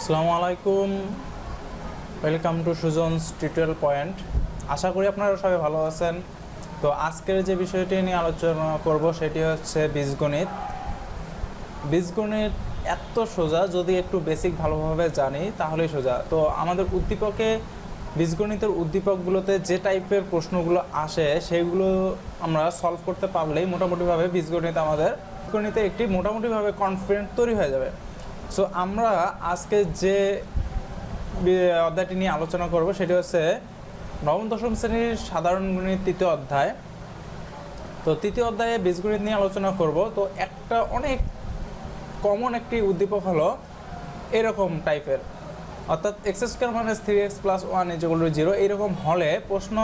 আসসালামু আলাইকুম, welcome to সুজনস tutorial point. আশা করি আপনারা সবাই ভালো আছেন। তো আজকের যে বিষয়টি নিয়ে আলোচনা করব সেটি হচ্ছে বীজগণিত। বীজগণিত এত সোজা, যদি একটু বেসিক ভালোভাবে জানি তাহলেই সোজা। তো আমাদের উদ্দীপকে বীজগণিতের উদ্দীপকগুলোতে যে টাইপের প্রশ্নগুলো আসে সেগুলো আমরা সলভ করতে পারলেই মোটামুটিভাবে বীজগণিতে একটি মোটামুটিভাবে কনফিডেন্ট তৈরি হয়ে যাবে। সো আমরা আজকে যে অধ্যায়টি নিয়ে আলোচনা করব সেটি হচ্ছে নবম দশম শ্রেণীর সাধারণ গণিত তৃতীয় অধ্যায়। তো তৃতীয় অধ্যায়ে বীজগণিত নিয়ে আলোচনা করব। তো একটা অনেক কমন একটি উদ্দীপক হলো এরকম টাইপের, অর্থাৎ x square minus 3x plus 1 = 0। এইরকম হলে প্রশ্ন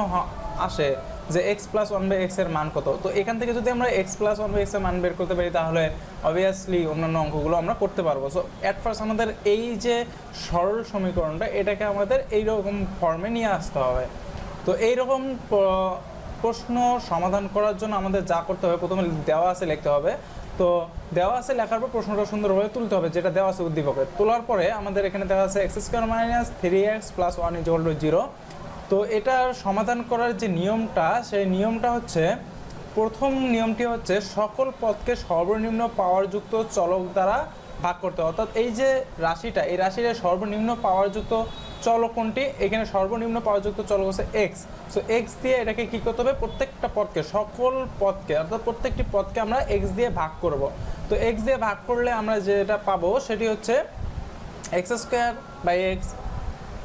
আসে যে x প্লাস 1/x এর মান কত। তো এখান থেকে যদি আমরা x প্লাস 1/x এর মান বের করতে পারি তাহলে অবভিয়াসলি অন্যান্য অঙ্কগুলো আমরা করতে পারবো। সো অ্যাট ফার্স্ট আমাদের এই যে সরল সমীকরণটা এটাকে আমাদের এইরকম ফর্মে নিয়ে আসতে হবে। তো এইরকম প্রশ্ন সমাধান করার জন্য আমাদের যা করতে হবে, প্রথমে দেওয়া আছে লিখতে হবে। তো দেওয়া আছে লেখার পর প্রশ্নটা সুন্দরভাবে তুলতে হবে, যেটা দেওয়া আছে উদ্দীপকে। তোলার পরে আমাদের এখানে দেওয়া আছে x square minus 3x plus 1 = 0। তো এটার সমাধান করার যে নিয়মটা, সেই নিয়মটা হচ্ছে, প্রথম নিয়মটি হচ্ছে সকল পদকে সর্বনিম্ন পাওয়ারযুক্ত চলক দ্বারা ভাগ করতে হবে। অর্থাৎ এই যে রাশিটা, এই রাশির সর্বনিম্ন পাওয়ারযুক্ত চলক কোনটি? এখানে সর্বনিম্ন পাওয়ারযুক্ত চলক হচ্ছে এক্স। সো এক্স দিয়ে এটাকে কী করতে হবে? প্রত্যেকটা পদকে, সকল পদকে, অর্থাৎ প্রত্যেকটি পদকে আমরা এক্স দিয়ে ভাগ করব। তো এক্স দিয়ে ভাগ করলে আমরা যেটা পাবো সেটি হচ্ছে x square by x,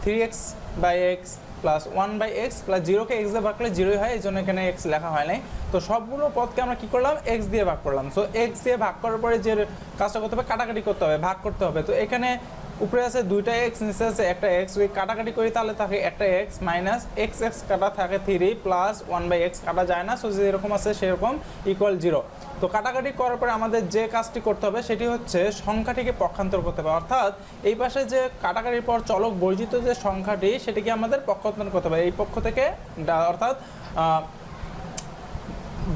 3x by x plus 1/x plus 0কে এক্স দিয়ে ভাগ করলে 0ই হয়, এই জন্য এখানে এক্স লেখা হয় নাই। তো সবগুলো পদকে আমরা কী করলাম? এক্স দিয়ে ভাগ করলাম। সো এক্স দিয়ে ভাগ করার পরে যে কাজটা করতে হবে, কাটাকাটি করতে হবে, ভাগ করতে হবে। তো এখানে উপরে আছে 2টা এক্স, নিচে আছে একটা এক্স। ওই কাটাকাটি করি তাহলে থাকে একটা এক্স মাইনাস এক্স কাটা থাকে 3 প্লাস 1/x কাটা যায় না। সো যেরকম আছে সেরকম ইকুয়াল 0। তো কাটাকাটি করার পরে আমাদের যে কাজটি করতে হবে সেটি হচ্ছে সংখ্যাটিকে পক্ষান্তর করতে হবে। অর্থাৎ এই পাশে যে কাটাকাটির পর চলক বর্জিত যে সংখ্যাটি সেটিকে আমাদের পক্ষান্তর করতে হবে। এই পক্ষ থেকে অর্থাৎ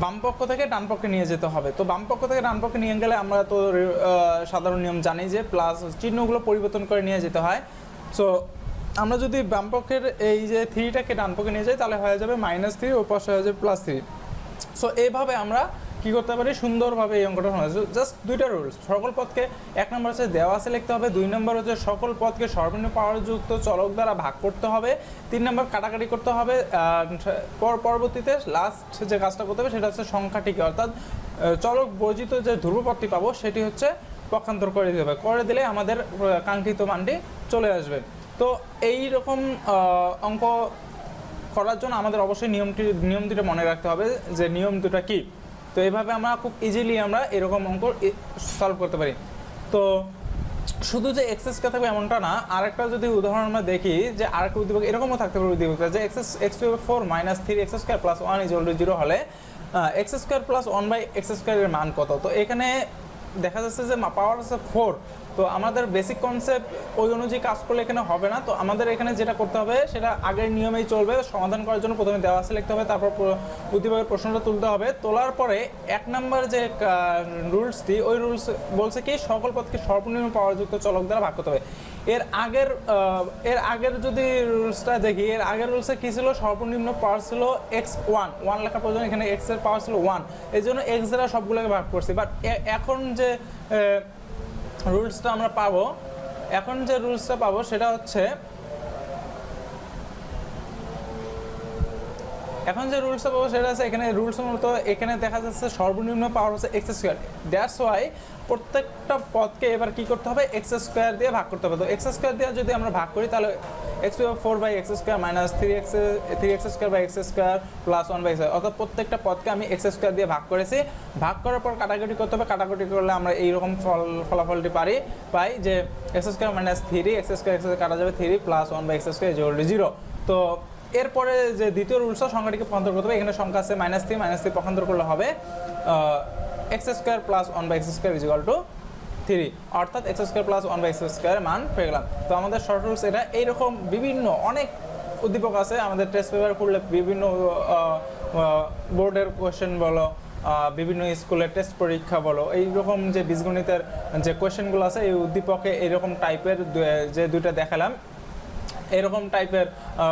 বাম পক্ষ থেকে ডান পক্ষে নিয়ে যেতে হবে। তো বাম পক্ষ থেকে ডান পক্ষে নিয়ে গেলে আমরা তো সাধারণ নিয়ম জানি যে প্লাস চিহ্নগুলো পরিবর্তন করে নিয়ে যেতে হয়। সো আমরা যদি বাম পক্ষের এই যে 3টাকে ডান পক্ষে নিয়ে যাই তাহলে হয়ে যাবে -3, ওর পাশে হয়ে যাবে +3। সো এইভাবে আমরা কী করতে পারি? সুন্দরভাবে এই অঙ্কটা হয়। জাস্ট দুইটা রুলস। সকল পদকে 1 নম্বর হচ্ছে দেওয়া আছে লিখতে হবে, 2 নম্বর হচ্ছে সকল পদকে সর্বনিম্ন পাওয়ারযুক্ত চলক দ্বারা ভাগ করতে হবে, 3 নম্বর কাটাকাটি করতে হবে। পরবর্তীতে লাস্ট যে কাজটা করতে হবে সেটা হচ্ছে সংখ্যাটিকে, অর্থাৎ চলক বর্জিত যে ধ্রুবপদটি পাবো সেটি হচ্ছে পক্ষান্তর করে দিতে হবে। করে দিলে আমাদের কাঙ্ক্ষিত মানটি চলে আসবে। তো এই রকম অঙ্ক করার জন্য আমাদের অবশ্যই নিয়ম দুটো মনে রাখতে হবে, যে নিয়ম দুটো কী। তো এইভাবে আমরা খুব ইজিলি আমরা এরকম অঙ্ক সলভ করতে পারি। তো শুধু যে এক্স স্কোয়ার থাকবে এমনটা না, আরেকটা যদি উদাহরণ আমরা দেখি, যে আরেকটা উদ্দীপক এরকমও থাকতে পারে উদ্দীপকটা, যে x⁴ মাইনাস 3x² প্লাস 1 = 0 হলে x² প্লাস 1/x² এর মান কত? তো এখানে দেখা যাচ্ছে যে পাওয়ার আছে 4। তো আমাদের বেসিক কনসেপ্ট ওই অনুযায়ী কাজ করলে এখানে হবে না। তো আমাদের এখানে যেটা করতে হবে সেটা আগের নিয়মেই চলবে। সমাধান করার জন্য প্রথমে দেওয়া আছে লিখতে হবে, তারপর উদ্দীপকের প্রশ্নটা তুলতে হবে। তোলার পরে 1 নম্বর যে রুলসটি, ওই রুলস বলছে কি সকল পদকে সর্বনিম্ন পাওয়ারযুক্ত চলক দ্বারা ভাগ করতে হবে। এর আগের যদি রুলসটা দেখি, এর আগের রুলসে কী ছিল? সর্বনিম্ন পাওয়ার ছিল x1, 1 লেখার প্রয়োজন, এখানে x এর পাওয়ার ছিল 1, এই জন্য x দ্বারা সবগুলোকে ভাগ করছি। বাট এখন যে রুলসটা আমরা পাবো, সেটা হচ্ছে, এখানে রুলস মূলত এখানে দেখা যাচ্ছে সর্বনিম্ন পাওয়ার হচ্ছে x²। দ্যাটস ওয়াই প্রত্যেকটা পদকে এবার কি করতে হবে? x² দিয়ে ভাগ করতে হবে। তো x² দিয়ে যদি আমরা ভাগ করি তাহলে x⁴/x² minus 3x² plus 1/x, অর্থাৎ প্রত্যেকটা পদকে আমি x² দিয়ে ভাগ করেছি। ভাগ করার পর কাটাকাটি করতে হবে। কাটাকাটি করলে আমরা এইরকম ফলাফলটি পাই যে x² মাইনাস 3 কাটা যাবে 3 প্লাস 1/x² = 0। তো এরপরে যে দ্বিতীয় রুলসটা, সংখ্যাটিকে পক্ষান্তর করতে হবে। এখানে সংখ্যা আছে -3 পক্ষান্তর করলে হবে x² প্লাস 1/x² = 3, অর্থাৎ x² প্লাস 1/x² মান পেয়ে গেলাম। তো আমাদের শর্ট রুলস এটা। এইরকম বিভিন্ন অনেক উদ্দীপক আছে, আমাদের টেস্ট পেপার করলে বিভিন্ন বোর্ডের কোয়েশ্চেন বলো, বিভিন্ন স্কুলের টেস্ট পরীক্ষা বলো, এইরকম যে বীজগণিতের যে কোয়েশ্চেনগুলো আছে এই উদ্দীপকে এইরকম টাইপের যে দুইটা দেখালাম এরকম টাইপের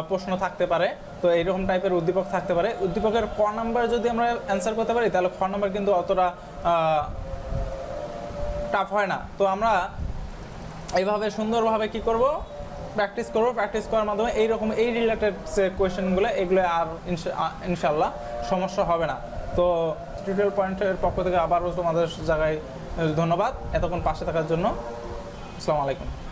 প্রশ্ন থাকতে পারে। তো এইরকম টাইপের উদ্দীপক থাকতে পারে। উদ্দীপকের ক নাম্বার যদি আমরা অ্যান্সার করতে পারি তাহলে খ নাম্বার কিন্তু অতটা টাফ হয় না। তো আমরা এইভাবে সুন্দরভাবে কি করব, প্র্যাকটিস করব। প্র্যাকটিস করার মাধ্যমে এইরকম এই রিলেটেড যে কোয়েশ্চেনগুলো এগুলো আর ইনশাল্লাহ সমস্যা হবে না। তো টিউটোরিয়াল পয়েন্টের পক্ষ থেকে আবারও তোমাদের জায়গায় ধন্যবাদ এতক্ষণ পাশে থাকার জন্য। আসসালামু আলাইকুম।